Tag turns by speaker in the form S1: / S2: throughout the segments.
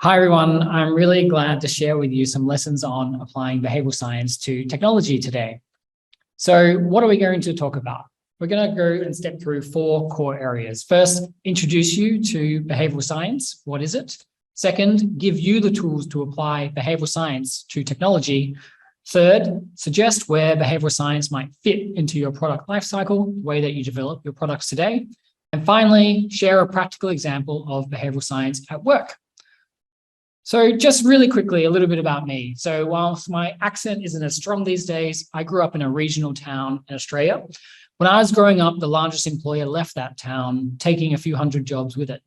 S1: Hi, everyone. I'm really glad to share with you some lessons on applying behavioral science to technology today. So what are we going to talk about? We're going to go and step through 4 core areas. First, introduce you to behavioral science. What is it? Second, give you the tools to apply behavioral science to technology. Third, suggest where behavioral science might fit into your product lifecycle, the way that you develop your products today. And finally, share a practical example of behavioral science at work. So just really quickly, a little bit about me. So whilst my accent isn't as strong these days, I grew up in a regional town in Australia. When I was growing up, the largest employer left that town, taking a few hundred jobs with it.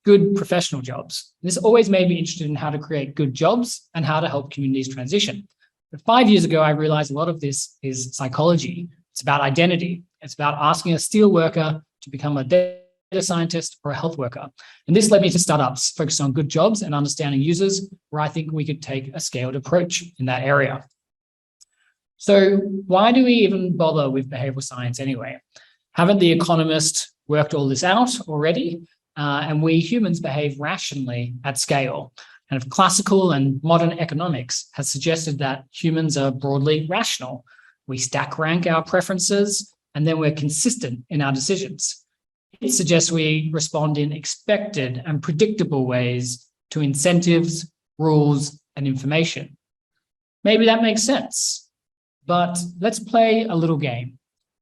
S1: Good professional jobs. This always made me interested in how to create good jobs and how to help communities transition. But 5 years ago, I realized a lot of this is psychology. It's about identity. It's about asking a steel worker to become a data scientist or a health worker. And this led me to startups focused on good jobs and understanding users, where I think we could take a scaled approach in that area. So why do we even bother with behavioral science anyway? Haven't the economists worked all this out already? And we humans behave rationally at scale. And if classical and modern economics has suggested that humans are broadly rational, we stack rank our preferences, and then we're consistent in our decisions. It suggests we respond in expected and predictable ways to incentives, rules, and information. Maybe that makes sense, but let's play a little game.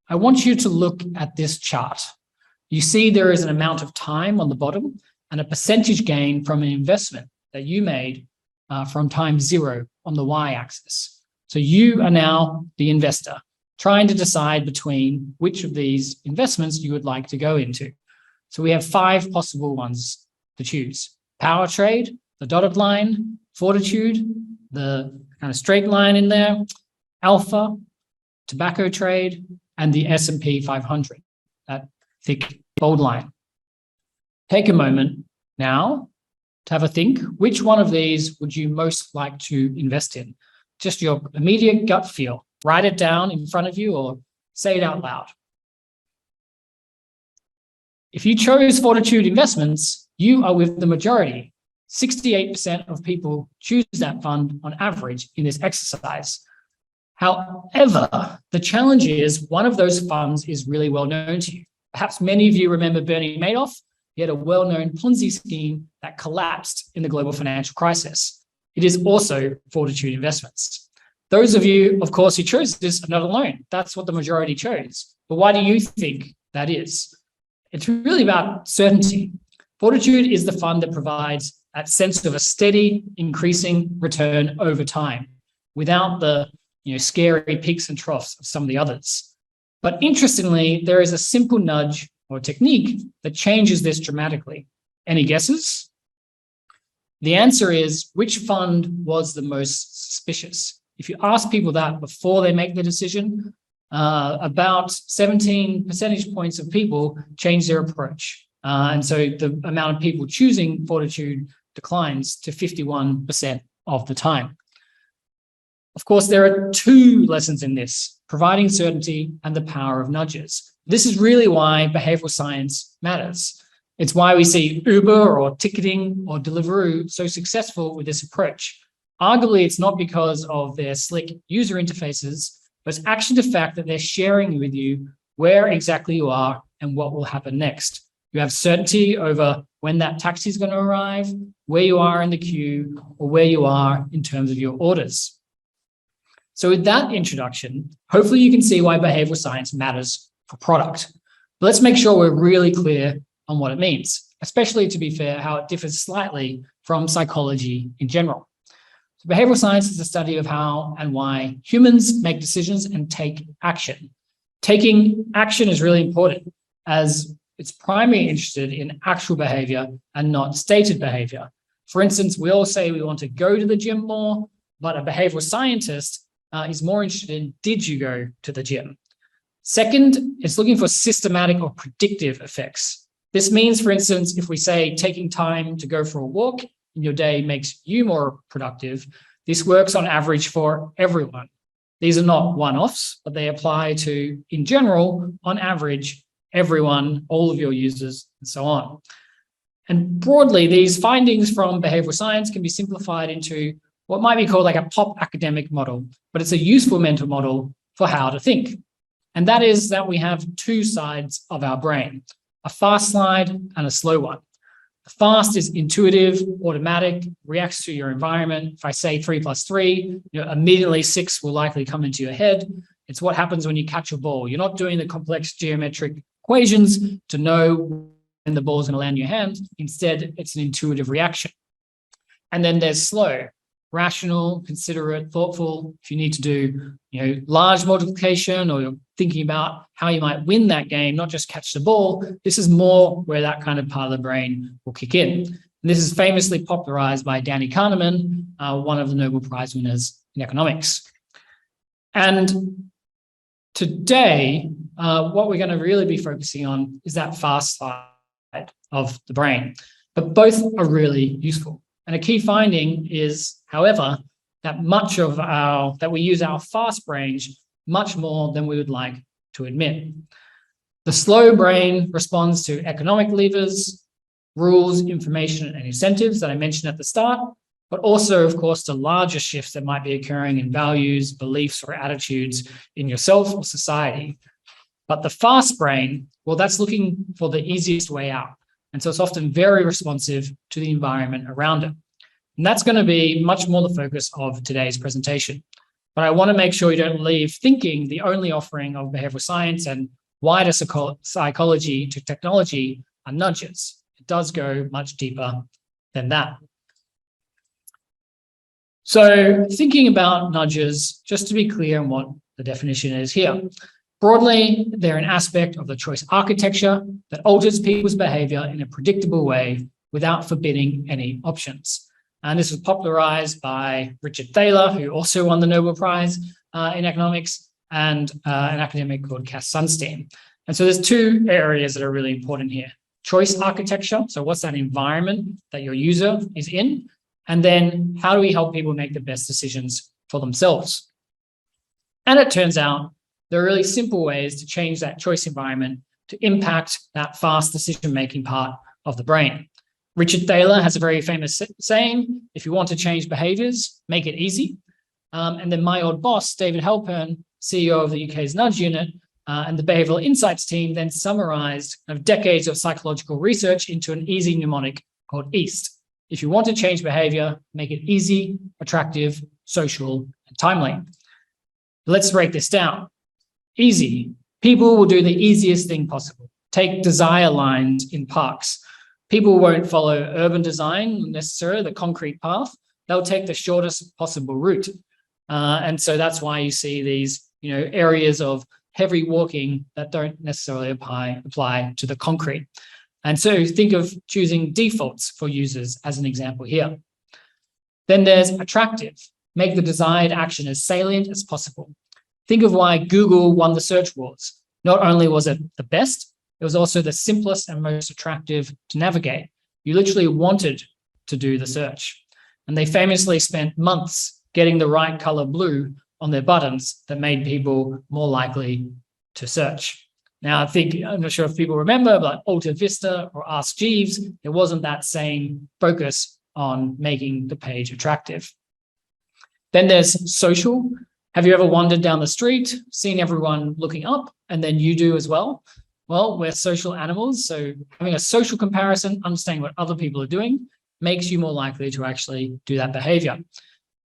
S1: I want you to look at this chart. You see there is an amount of time on the bottom and a percentage gain from an investment that you made from time 0 on the y-axis. So you are now the investor, trying to decide between which of these investments you would like to go into. So we have 5 possible ones to choose. Power trade, the dotted line, fortitude, the kind of straight line in there, alpha, tobacco trade, and the S&P 500, that thick bold line. Take a moment now to have a think. Which one of these would you most like to invest in? Just your immediate gut feel. Write it down in front of you or say it out loud. If you chose Fortitude Investments, you are with the majority. 68% of people choose that fund on average in this exercise. However, the challenge is one of those funds is really well known to you. Perhaps many of you remember Bernie Madoff. He had a well-known Ponzi scheme that collapsed in the global financial crisis. It is also Fortitude Investments. Those of you, of course, who chose this are not alone. That's what the majority chose. But why do you think that is? It's really about certainty. Fortitude is the fund that provides that sense of a steady, increasing return over time without the scary peaks and troughs of some of the others. But interestingly, there is a simple nudge or technique that changes this dramatically. Any guesses? The answer is, which fund was the most suspicious? If you ask people that before they make the decision, about 17 percentage points of people change their approach. And so the amount of people choosing Fortitude declines to 51% of the time. Of course, there are 2 lessons in this: providing certainty and the power of nudges. This is really why behavioral science matters. It's why we see Uber or ticketing or Deliveroo so successful with this approach. Arguably, it's not because of their slick user interfaces, but it's actually the fact that they're sharing with you where exactly you are and what will happen next. You have certainty over when that taxi is going to arrive, where you are in the queue, or where you are in terms of your orders. So with that introduction, hopefully you can see why behavioral science matters for product. But let's make sure we're really clear on what it means, especially, to be fair, how it differs slightly from psychology in general. So behavioral science is the study of how and why humans make decisions and take action. Taking action is really important, as it's primarily interested in actual behavior and not stated behavior. For instance, we all say we want to go to the gym more, but a behavioral scientist is more interested in, did you go to the gym? Second, it's looking for systematic or predictive effects. This means, for instance, if we say taking time to go for a walk in your day makes you more productive, this works on average for everyone. These are not one-offs, but they apply to, in general, on average, everyone, all of your users, and so on. And broadly, these findings from behavioral science can be simplified into what might be called like a pop academic model, but it's a useful mental model for how to think. And that is that we have two sides of our brain, a fast side and a slow one. The fast is intuitive, automatic, reacts to your environment. If I say 3 + 3, immediately 6 will likely come into your head. It's what happens when you catch a ball. You're not doing the complex geometric equations to know when the ball is going to land in your hand. Instead, it's an intuitive reaction. And then there's slow, rational, considerate, thoughtful. If you need to do, large multiplication, or you're thinking about how you might win that game, not just catch the ball, this is more where that kind of part of the brain will kick in. And this is famously popularized by Danny Kahneman, one of the Nobel Prize winners in economics. And today, what we're going to really be focusing on is that fast side of the brain. But both are really useful. And a key finding is, however, that that we use our fast brain much more than we would like to admit. The slow brain responds to economic levers, rules, information, and incentives that I mentioned at the start, but also, of course, to larger shifts that might be occurring in values, beliefs, or attitudes in yourself or society. But the fast brain, well, that's looking for the easiest way out. And so it's often very responsive to the environment around it. And that's going to be much more the focus of today's presentation. But I want to make sure you don't leave thinking the only offering of behavioral science and wider psychology to technology are nudges. It does go much deeper than that. So thinking about nudges, just to be clear on what the definition is here. Broadly, they're an aspect of the choice architecture that alters people's behavior in a predictable way without forbidding any options. And this was popularized by Richard Thaler, who also won the Nobel Prize in economics, and an academic called Cass Sunstein. And so there's two areas that are really important here. Choice architecture, so what's that environment that your user is in? And then how do we help people make the best decisions for themselves? And it turns out there are really simple ways to change that choice environment to impact that fast decision-making part of the brain. Richard Thaler has a very famous saying, if you want to change behaviors, make it easy. And then my old boss, David Halpern, CEO of the UK's Nudge Unit, and the Behavioural Insights team then summarized decades of psychological research into an easy mnemonic called EAST. If you want to change behavior, make it easy, attractive, social, and timely. Let's break this down. Easy. People will do the easiest thing possible. Take desire lines in parks. People won't follow urban design necessarily, the concrete path. They'll take the shortest possible route. And so that's why you see these, areas of heavy walking that don't necessarily apply to the concrete. And so think of choosing defaults for users as an example here. Then there's attractive. Make the desired action as salient as possible. Think of why Google won the search wars. Not only was it the best, it was also the simplest and most attractive to navigate. You literally wanted to do the search. And they famously spent months getting the right color blue on their buttons that made people more likely to search. Now, I'm not sure if people remember, but Alta Vista or Ask Jeeves, there wasn't that same focus on making the page attractive. Then there's social. Have you ever wandered down the street, seen everyone looking up, and then you do as well? Well, we're social animals, so having a social comparison, understanding what other people are doing, makes you more likely to actually do that behavior.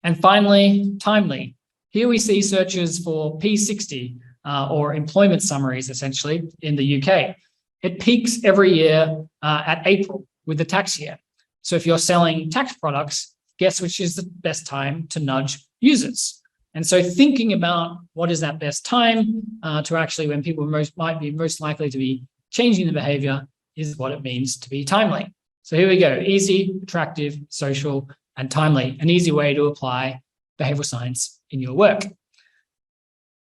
S1: And finally, timely. Here we see searches for P60, or employment summaries, essentially, in the UK. It peaks every year at April with the tax year. So if you're selling tax products, guess which is the best time to nudge users? And so thinking about what is that best time to actually when people might be most likely to be changing the behavior is what it means to be timely. So here we go, easy, attractive, social, and timely, an easy way to apply behavioral science in your work.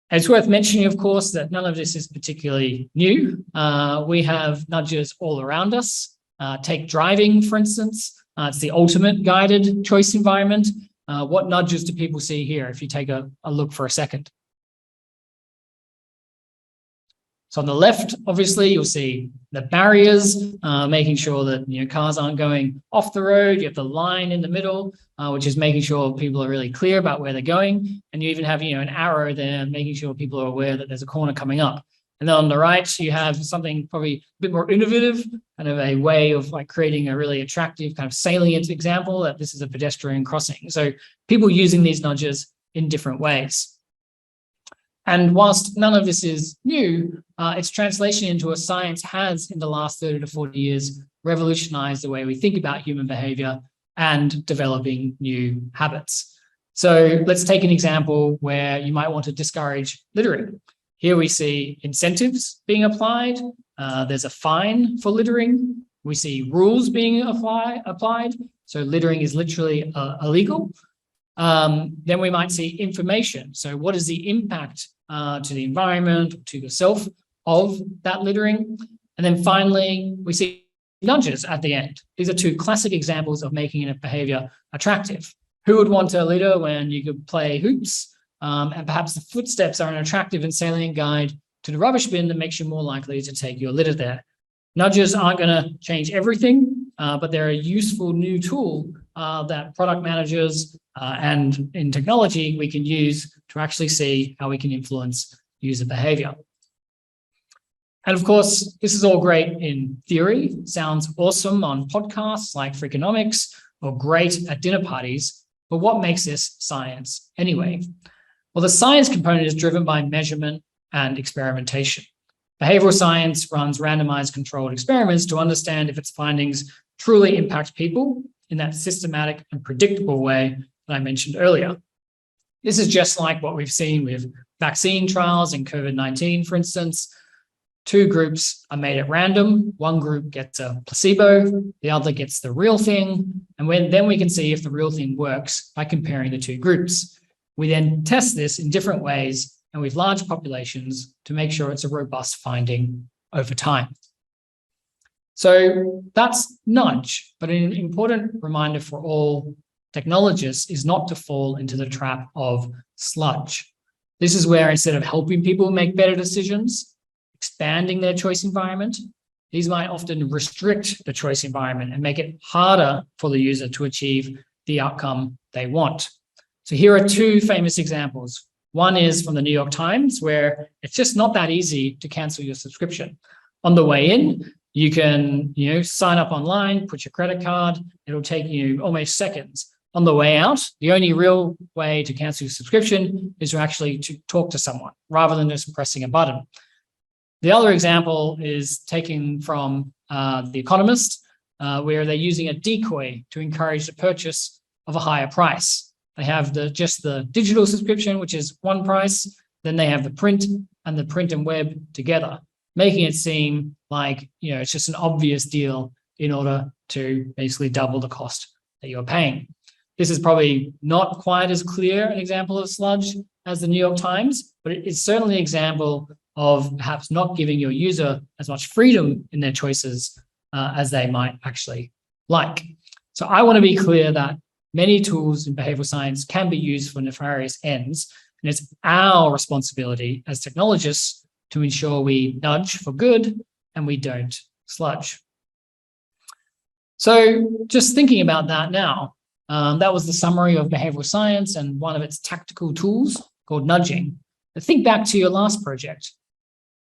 S1: And it's worth mentioning, of course, that none of this is particularly new. We have nudges all around us. Take driving, for instance. It's the ultimate guided choice environment. What nudges do people see here if you take a look for a second? So on the left, obviously, you'll see the barriers, making sure that cars aren't going off the road. You have the line in the middle, which is making sure people are really clear about where they're going. And you even have an arrow there, making sure people are aware that there's a corner coming up. And then on the right, you have something probably a bit more innovative, kind of a way of creating a really attractive kind of salient example that this is a pedestrian crossing. So people using these nudges in different ways. And whilst none of this is new, its translation into a science has, in the last 30 to 40 years, revolutionized the way we think about human behavior and developing new habits. So let's take an example where you might want to discourage littering. Here we see incentives being applied. There's a fine for littering. We see rules being applied. So littering is literally illegal. Then we might see information. So what is the impact to the environment, to yourself of that littering? And then finally, we see nudges at the end. These are two classic examples of making a behavior attractive. Who would want to litter when you could play hoops? And perhaps the footsteps are an attractive and salient guide to the rubbish bin that makes you more likely to take your litter there. Nudges aren't going to change everything, but they're a useful new tool that product managers and in technology we can use to actually see how we can influence user behavior. And of course, this is all great in theory, sounds awesome on podcasts like Freakonomics or great at dinner parties, but what makes this science anyway? Well, the science component is driven by measurement and experimentation. Behavioral science runs randomized controlled experiments to understand if its findings truly impact people in that systematic and predictable way that I mentioned earlier. This is just like what we've seen with vaccine trials in COVID-19, for instance. Two groups are made at random. One group gets a placebo, the other gets the real thing. And then we can see if the real thing works by comparing the two groups. We then test this in different ways and with large populations to make sure it's a robust finding over time. So that's nudge, but an important reminder for all technologists is not to fall into the trap of sludge. This is where instead of helping people make better decisions, expanding their choice environment, these might often restrict the choice environment and make it harder for the user to achieve the outcome they want. So here are two famous examples. One is from the New York Times, where it's just not that easy to cancel your subscription. On the way in, you can sign up online, put your credit card, it'll take you almost seconds. On the way out, the only real way to cancel your subscription is to actually talk to someone rather than just pressing a button. The other example is taken from The Economist, where they're using a decoy to encourage the purchase of a higher price. They have just the digital subscription, which is one price. Then they have the print and web together, making it seem like it's just an obvious deal in order to basically double the cost that you're paying. This is probably not quite as clear an example of sludge as the New York Times, but it's certainly an example of perhaps not giving your user as much freedom in their choices as they might actually like. So I want to be clear that many tools in behavioral science can be used for nefarious ends, and it's our responsibility as technologists to ensure we nudge for good and we don't sludge. So just thinking about that now, that was the summary of behavioral science and one of its tactical tools called nudging. But think back to your last project.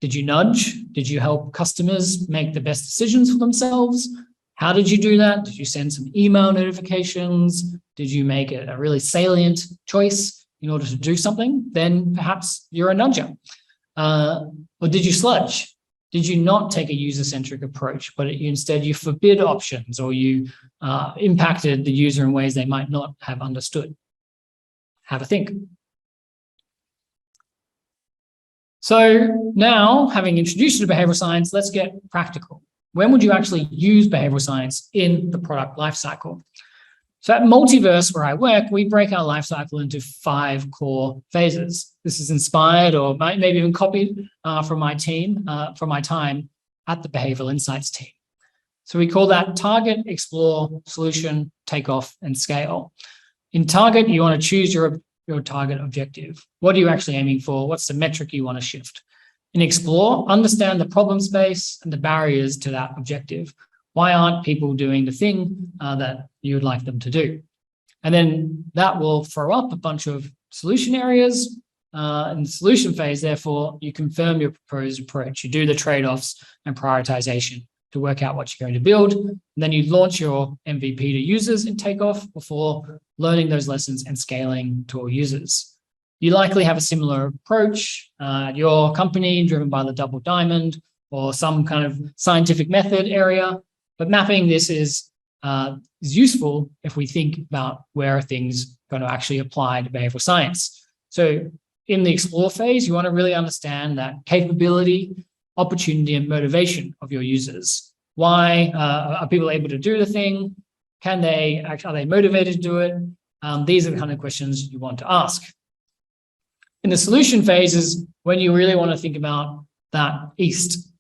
S1: Did you nudge? Did you help customers make the best decisions for themselves? How did you do that? Did you send some email notifications? Did you make a really salient choice in order to do something? Then perhaps you're a nudger. Or did you sludge? Did you not take a user-centric approach, but instead you forbid options or you impacted the user in ways they might not have understood? Have a think. So now, having introduced you to behavioral science, let's get practical. When would you actually use behavioral science in the product lifecycle? So at Multiverse, where I work, we break our lifecycle into 5 core phases. This is inspired or maybe even copied from my time at the Behavioral Insights team. So we call that target, explore, solution, takeoff, and scale. In target, you want to choose your target objective. What are you actually aiming for? What's the metric you want to shift? In Explore, understand the problem space and the barriers to that objective. Why aren't people doing the thing that you would like them to do? And then that will throw up a bunch of solution areas. In the solution phase, therefore, you confirm your proposed approach. You do the trade-offs and prioritization to work out what you're going to build. And then you launch your MVP to users in takeoff before learning those lessons and scaling to all users. You likely have a similar approach at your company, driven by the double diamond or some kind of scientific method area. But mapping this is useful if we think about where things are going to actually apply to behavioral science. So in the Explore phase, you want to really understand that capability, opportunity, and motivation of your users. Why are people able to do the thing? Are they motivated to do it? These are the kind of questions you want to ask. In the solution phase is when you really want to think about that east.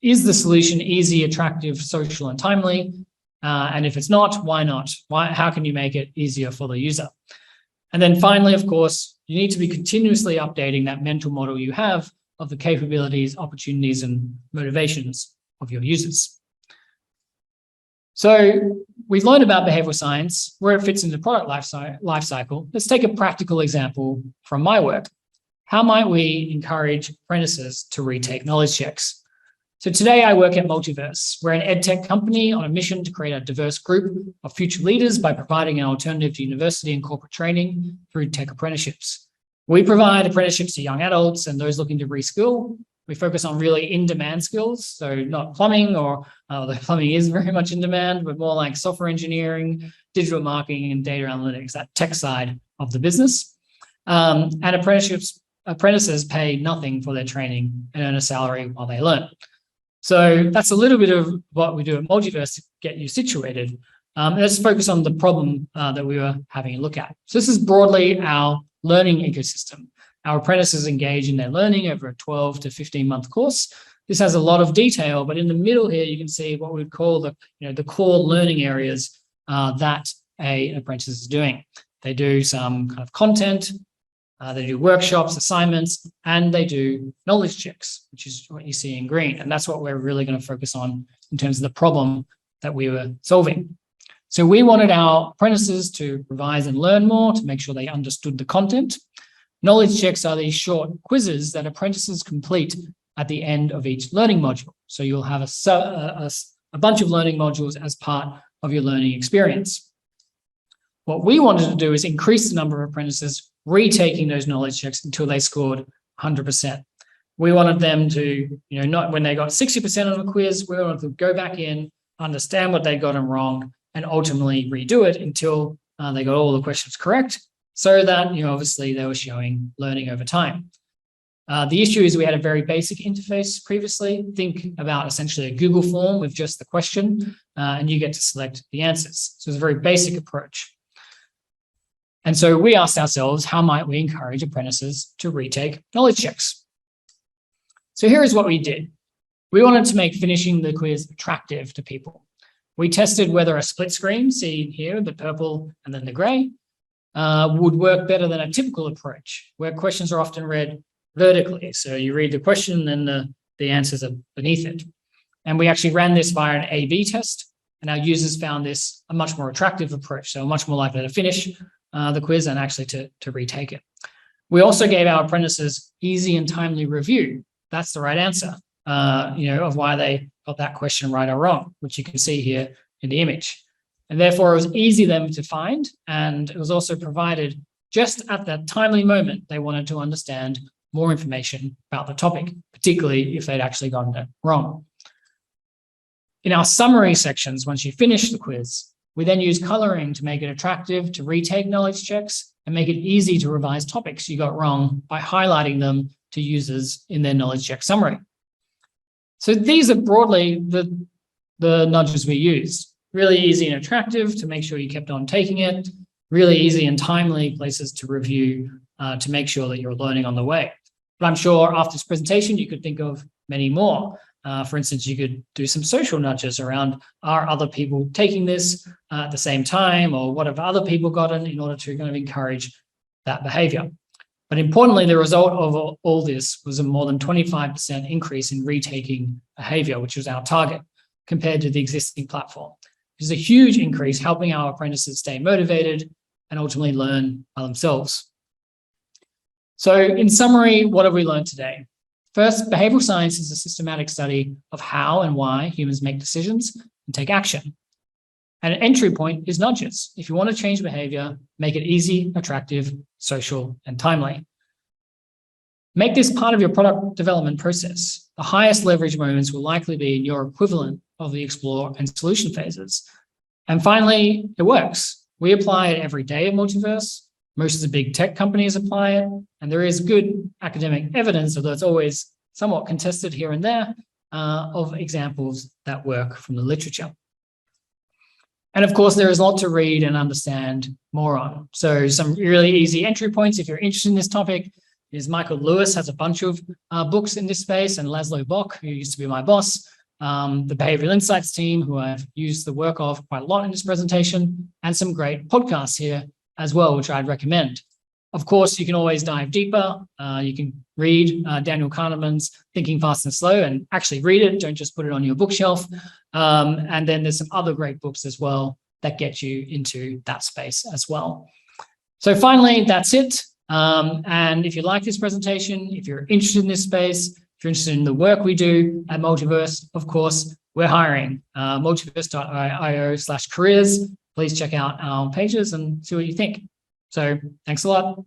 S1: Is the solution easy, attractive, social, and timely? And if it's not, why not? How can you make it easier for the user? And then finally, of course, you need to be continuously updating that mental model you have of the capabilities, opportunities, and motivations of your users. So we've learned about behavioral science, where it fits into product life cycle. Let's take a practical example from my work. How might we encourage apprentices to retake knowledge checks? So today I work at Multiverse. We're an edtech company on a mission to create a diverse group of future leaders by providing an alternative to university and corporate training through tech apprenticeships. We provide apprenticeships to young adults and those looking to reskill. We focus on really in-demand skills, so not plumbing, or although plumbing is very much in demand, but more like software engineering, digital marketing, and data analytics, that tech side of the business. And apprentices pay nothing for their training and earn a salary while they learn. So that's a little bit of what we do at Multiverse to get you situated. Let's focus on the problem that we were having a look at. So this is broadly our learning ecosystem. Our apprentices engage in their learning over a 12 to 15-month course. This has a lot of detail, but in the middle here, you can see what we would call the core learning areas that an apprentice is doing. They do some kind of content, they do workshops, assignments, and they do knowledge checks, which is what you see in green. And that's what we're really going to focus on in terms of the problem that we were solving. So we wanted our apprentices to revise and learn more to make sure they understood the content. Knowledge checks are these short quizzes that apprentices complete at the end of each learning module. So you'll have a bunch of learning modules as part of your learning experience. What we wanted to do is increase the number of apprentices retaking those knowledge checks until they scored 100%. We wanted them to, not when they got 60% on a quiz, we wanted them to go back in, understand what they got wrong, and ultimately redo it until they got all the questions correct, so that, obviously they were showing learning over time. The issue is we had a very basic interface previously. Think about essentially a Google form with just the question, and you get to select the answers. So it's a very basic approach. And so we asked ourselves, how might we encourage apprentices to retake knowledge checks? So here is what we did. We wanted to make finishing the quiz attractive to people. We tested whether a split screen, see here, the purple and then the gray, would work better than a typical approach, where questions are often read vertically. So you read the question and the answers are beneath it. And we actually ran this via an A/B test, and our users found this a much more attractive approach, so much more likely to finish the quiz and actually to retake it. We also gave our apprentices easy and timely review. That's the right answer, of why they got that question right or wrong, which you can see here in the image. And therefore, it was easy for them to find, and it was also provided just at that timely moment they wanted to understand more information about the topic, particularly if they'd actually gotten it wrong. In our summary sections, once you finish the quiz, we then use coloring to make it attractive to retake knowledge checks and make it easy to revise topics you got wrong by highlighting them to users in their knowledge check summary. So these are broadly the nudges we use. Really easy and attractive to make sure you kept on taking it. Really easy and timely places to review to make sure that you're learning on the way. But I'm sure after this presentation, you could think of many more. For instance, you could do some social nudges around, are other people taking this at the same time, or what have other people gotten, in order to kind of encourage that behavior. But importantly, the result of all this was a more than 25% increase in retaking behavior, which was our target, compared to the existing platform. Which is a huge increase, helping our apprentices stay motivated and ultimately learn by themselves. So in summary, what have we learned today? First, behavioral science is a systematic study of how and why humans make decisions and take action. And an entry point is nudges. If you want to change behavior, make it easy, attractive, social, and timely. Make this part of your product development process. The highest leverage moments will likely be in your equivalent of the explore and solution phases. And finally, it works. We apply it every day at Multiverse. Most of the big tech companies apply it, and there is good academic evidence, although it's always somewhat contested here and there, of examples that work from the literature. And of course, there is a lot to read and understand more on. So some really easy entry points, if you're interested in this topic, is Michael Lewis has a bunch of books in this space, and Laszlo Bock, who used to be my boss, the Behavioural Insights team, who I've used the work of quite a lot in this presentation, and some great podcasts here as well, which I'd recommend. Of course, you can always dive deeper. You can read Daniel Kahneman's Thinking Fast and Slow and actually read it. Don't just put it on your bookshelf. And then there's some other great books as well that get you into that space as well. So finally, that's it. And if you like this presentation, if you're interested in this space, if you're interested in the work we do at Multiverse, of course, we're hiring. Multiverse.io/careers. Please check out our pages and see what you think. So thanks a lot.